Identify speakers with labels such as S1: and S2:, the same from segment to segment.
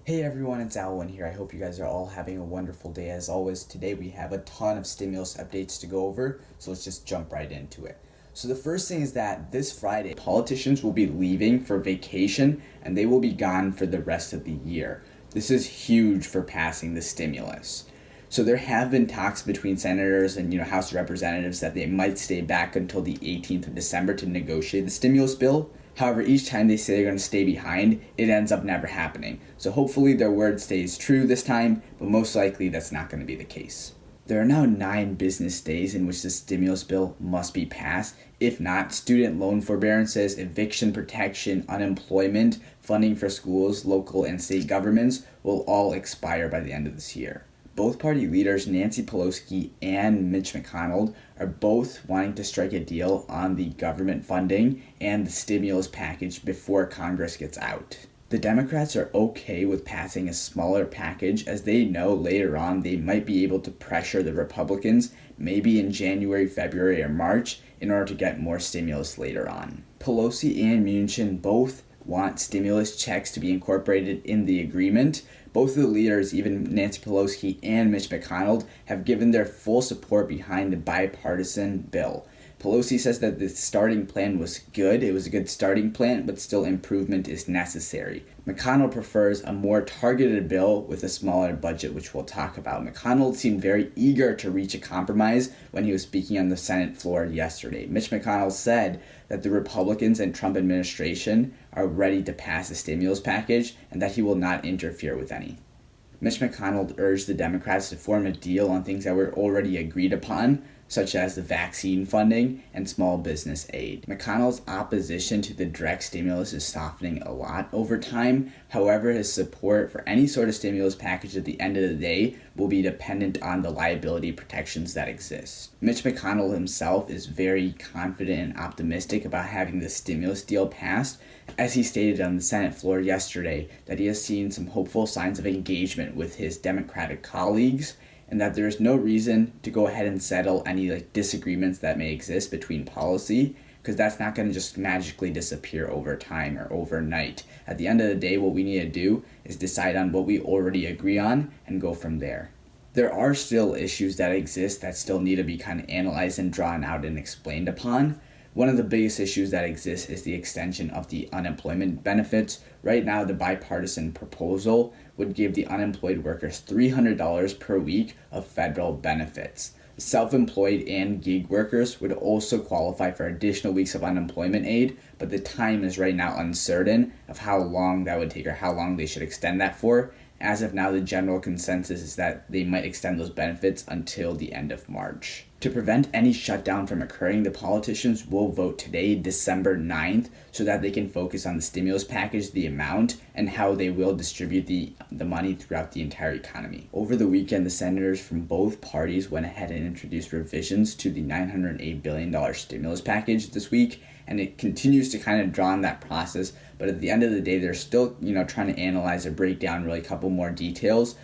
S1: Hey everyone, it's Alwyn here. I hope you guys are all having a wonderful day. As always, today we have a ton of stimulus updates to go over, so let's just jump right into it. So the first thing is that this Friday, politicians will be leaving for vacation and they will be gone for the rest of the year. This is huge for passing the stimulus. So there have been talks between senators and House representatives that they might stay back until the 18th of December to negotiate the stimulus bill. However, each time they say they're going to stay behind, it ends up never happening. So hopefully their word stays true this time, but most likely that's not going to be the case. There are now 9 business days in which the stimulus bill must be passed. If not, student loan forbearances, eviction protection, unemployment, funding for schools, local and state governments will all expire by the end of this year. Both party leaders, Nancy Pelosi and Mitch McConnell, are both wanting to strike a deal on the government funding and the stimulus package before Congress gets out. The Democrats are okay with passing a smaller package as they know later on they might be able to pressure the Republicans, maybe in January, February, or March, in order to get more stimulus later on. Pelosi and Mnuchin both want stimulus checks to be incorporated in the agreement. Both of the leaders, even Nancy Pelosi and Mitch McConnell, have given their full support behind the bipartisan bill. Pelosi says that the starting plan was good. It was a good starting plan, but still improvement is necessary. McConnell prefers a more targeted bill with a smaller budget, which we'll talk about. McConnell seemed very eager to reach a compromise when he was speaking on the Senate floor yesterday. Mitch McConnell said that the Republicans and Trump administration are ready to pass a stimulus package and that he will not interfere with any. Mitch McConnell urged the Democrats to form a deal on things that were already agreed upon, such as the vaccine funding and small business aid. McConnell's opposition to the direct stimulus is softening a lot over time. However, his support for any sort of stimulus package at the end of the day will be dependent on the liability protections that exist. Mitch McConnell himself is very confident and optimistic about having the stimulus deal passed, as he stated on the Senate floor yesterday that he has seen some hopeful signs of engagement with his Democratic colleagues, and that there is no reason to go ahead and settle any disagreements that may exist between policy, because that's not going to just magically disappear over time or overnight. At the end of the day, what we need to do is decide on what we already agree on and go from there. There are still issues that exist that still need to be kind of analyzed and drawn out and explained upon. One of the biggest issues that exists is the extension of the unemployment benefits. Right now, the bipartisan proposal would give the unemployed workers $300 per week of federal benefits. Self-employed and gig workers would also qualify for additional weeks of unemployment aid, but the time is right now uncertain of how long that would take or how long they should extend that for. As of now, the general consensus is that they might extend those benefits until the end of March. To prevent any shutdown from occurring, the politicians will vote today, December 9th, so that they can focus on the stimulus package, the amount, and how they will distribute the money throughout the entire economy. Over the weekend, the senators from both parties went ahead and introduced revisions to the $908 billion stimulus package this week, and it continues to kind of draw on that process. But at the end of the day, they're still, trying to analyze or break down really a couple more details.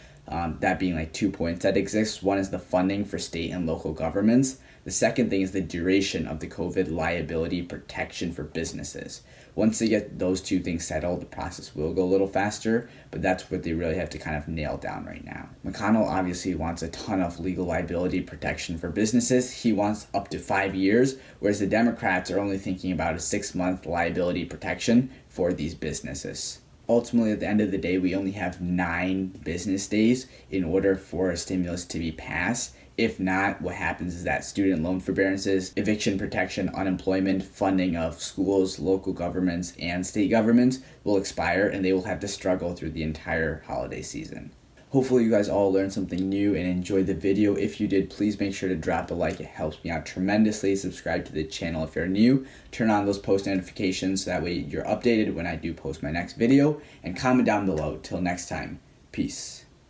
S1: That being 2 points that exist. One is the funding for state and local governments. The second thing is the duration of the COVID liability protection for businesses. Once they get those 2 things settled, the process will go a little faster, but that's what they really have to kind of nail down right now. McConnell obviously wants a ton of legal liability protection for businesses. He wants up to 5 years, whereas the Democrats are only thinking about a 6-month liability protection for these businesses. Ultimately, at the end of the day, we only have 9 business days in order for a stimulus to be passed. If not, what happens is that student loan forbearances, eviction protection, unemployment, funding of schools, local governments, and state governments will expire, and they will have to struggle through the entire holiday season. Hopefully you guys all learned something new and enjoyed the video. If you did, please make sure to drop a like. It helps me out tremendously. Subscribe to the channel if you're new. Turn on those post notifications so that way you're updated when I do post my next video. And comment down below. Till next time, peace.